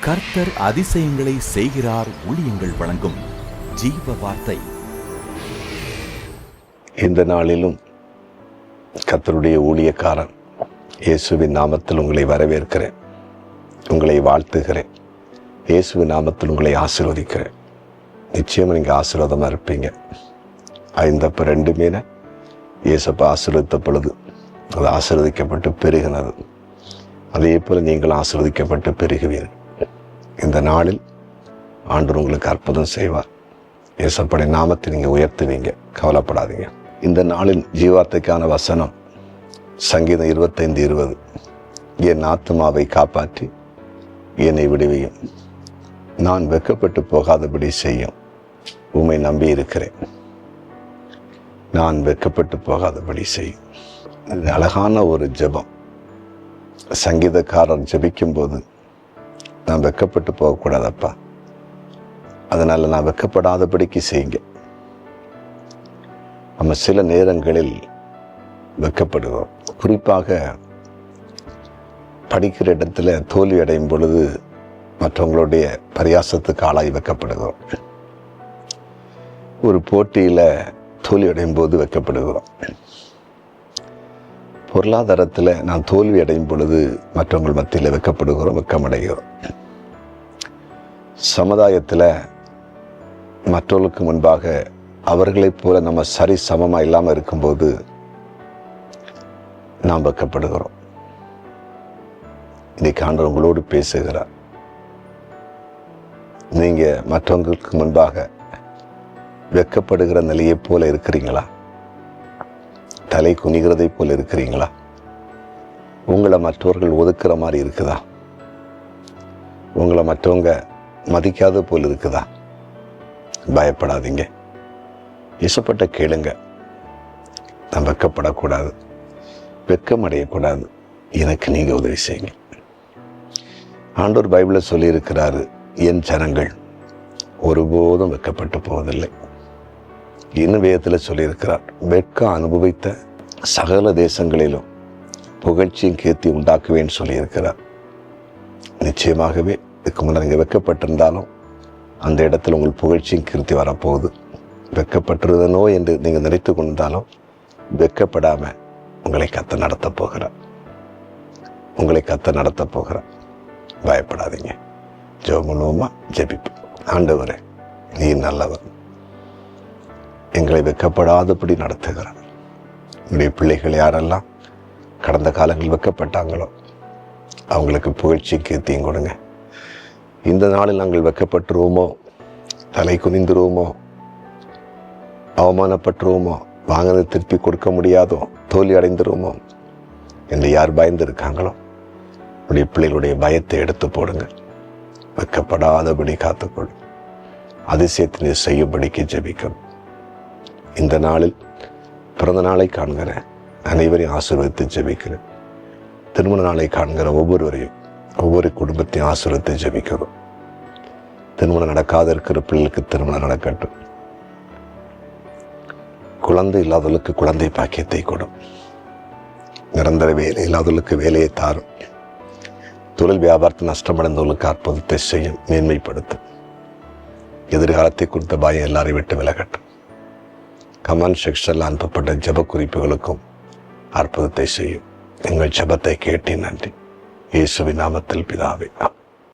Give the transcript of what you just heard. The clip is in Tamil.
கர்த்தர் அதிசயங்களை செய்கிறார். ஊழியங்கள் வழங்கும் ஜீவ வார்த்தை. இந்த நாளிலும் கர்த்தருடைய ஊழியக்காரன் இயேசுவின் நாமத்தில் உங்களை வரவேற்கிறேன், உங்களை வாழ்த்துகிறேன். இயேசுவின் நாமத்தில் உங்களை ஆசீர்வதிக்கிறேன். நிச்சயமாக நீங்கள் ஆசீர்வாதமாக இருப்பீங்க. 5 மீனை இயேசப்பா ஆசீர்வதித்த பொழுது அது ஆசீர்வதிக்கப்பட்டு பெருகினது. அதே போல் நீங்கள் ஆசீர்வதிக்கப்பட்டு பெருகுவீர்கள். இந்த நாளில் ஆண்டவர் உங்களுக்கு அற்புதம் செய்வார். இயேசப்படைய நாமத்தை நீங்கள் உயர்த்துவீங்க, கவலைப்படாதீங்க. இந்த நாளில் ஜீவார்த்தைக்கான வசனம் சங்கீதம் 25:20. என் ஆத்துமாவை காப்பாற்றி என்னை விடுவியும், நான் வெட்கப்பட்டு போகாதபடி செய்யும், உம்மை நம்பி இருக்கிறேன். நான் வெட்கப்பட்டு போகாதபடி செய்யும். இது அழகான ஒரு ஜெபம். சங்கீதக்காரர் ஜெபிக்கும்போது, நான் வெட்கப்பட்டு போகக்கூடாதப்பா, அதனால் நான் வெட்கப்படாதபடிக்கு செய்யுங்க. நம்ம சில நேரங்களில் வெட்கப்படுகிறோம். குறிப்பாக படிக்கிற இடத்துல தோல்வி அடையும் பொழுது மற்றவங்களுடைய பரியாசத்துக்கு ஆளாகி வெட்கப்படுகிறோம். ஒரு போட்டியில் தோல்வி அடையும் போது வெட்கப்படுகிறோம். பொருளாதாரத்தில் நான் தோல்வி அடையும் பொழுது மற்றவங்கள் மத்தியில் வெட்கப்படுகிறோம், வெட்கமடைகிறோம். சமுதாயத்தில் மற்றவர்களுக்கு முன்பாக அவர்களைப் போல நம்ம சரி சமமாக இல்லாமல் இருக்கும்போது நாம் வெட்கப்படுகிறோம். இன்னைக்கு ஆண்டவர் உங்களோடு பேசுகிறார். நீங்கள் மற்றவங்களுக்கு முன்பாக வெட்கப்படுகிற நிலையை போல இருக்கிறீங்களா? தலை குனிகிறதை போல் இருக்கிறீங்களா? உங்களை மற்றவர்கள் ஒதுக்குற மாதிரி இருக்குதா? உங்களை மற்றவங்க மதிக்காத போல் இருக்குதா? பயப்படாதீங்க, இசப்பட்ட கேளுங்க. நான் வெட்கப்படக்கூடாது, வெட்கம் அடையக்கூடாது, எனக்கு நீங்க உதவி செய்யுங்க. ஆண்டவர் பைபிளில் சொல்லியிருக்கிறாரு, என் ஜனங்கள் ஒருபோதும் வெட்கப்பட்டு போவதில்லை. இன்னும் வேதத்தில் சொல்லியிருக்கிறார், வெட்கம் அனுபவித்த சகல தேசங்களிலும் புகழ்ச்சியும் கீர்த்தி உண்டாக்குவேன்னு சொல்லியிருக்கிறார். நிச்சயமாகவே இதுக்கு முன்னாடி நீங்கள் வெட்கப்பட்டிருந்தாலும் அந்த இடத்துல உங்களுக்கு புகழ்ச்சியும் கீர்த்தி வரப்போகுது. வெட்கப்பட்டிருந்தனோ என்று நீங்கள் நினைத்து கொண்டாலும் வெட்கப்படாமல் உங்களை கத்த நடத்த போகிறார். உங்களை கத்த நடத்த போகிறார். பயப்படாதீங்க. ஜெபமுமா ஜெபிப்போம். ஆண்டவரே, நீ நல்லவர், எங்களை வெட்கப்படாதபடி நடத்துகிறார். என்னுடைய பிள்ளைகள் யாரெல்லாம் கடந்த காலங்களில் வெட்கப்பட்டாங்களோ அவங்களுக்கு புகழ்ச்சி கீர்த்தியும் கொடுங்க. இந்த நாளில் நாங்கள் வெட்கப்பட்டுருவோமோ, தலை குனிந்துருவோமோ, அவமானப்பட்டுருவோமோ, வாங்கினதை திருப்பி கொடுக்க முடியாதோ, தோல்வி அடைந்துருவோமோ என்று யார் பயந்து இருக்காங்களோ உடைய பிள்ளைகளுடைய பயத்தை எடுத்து போடுங்க. வெட்கப்படாதபடி காத்துக்கொள். அதிசயத்தினை செய்யும்படிக்கு ஜெபிக்கணும். இந்த நாளில் பிறந்த நாளை காண்கிற அனைவரையும் ஆசீர்வதித்து ஜெபிக்கிறேன். திருமண நாளை காண்கிற ஒவ்வொருவரையும், ஒவ்வொரு குடும்பத்தையும் ஆசீர்வதித்து ஜெபிக்கணும். திருமணம் நடக்காத இருக்கிற பிள்ளைகளுக்கு திருமணம் நடக்கட்டும். குழந்தை இல்லாதவர்களுக்கு குழந்தை பாக்கியத்தை கொடும். நிரந்தர வேலை இல்லாதவர்களுக்கு வேலையை தாரும். தொழில் வியாபாரத்தில் நஷ்டமடைந்தவர்களுக்கு அற்புதத்தை செய்யும், மேன்மைப்படுத்தும். எதிர்காலத்தை குறித்த பயம் எல்லாரையும் விட்டு விலகட்டும். கமெண்ட் செக்ஷனில் அனுப்பப்பட்ட ஜெப குறிப்புகளுக்கும் அற்புதத்தை செய்யும். எங்கள் ஜெபத்தை கேட்டு நன்றி. இயேசுவின் நாமத்தில் பிதாவே.